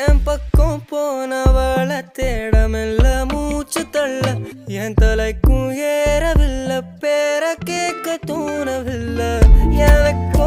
என் பக்கம் போனவள தேடமில்ல மூச்சு தள்ள என் தலைக்கும் ஏறவில்லை பேர கேட்க தோணவில்லை எனக்கு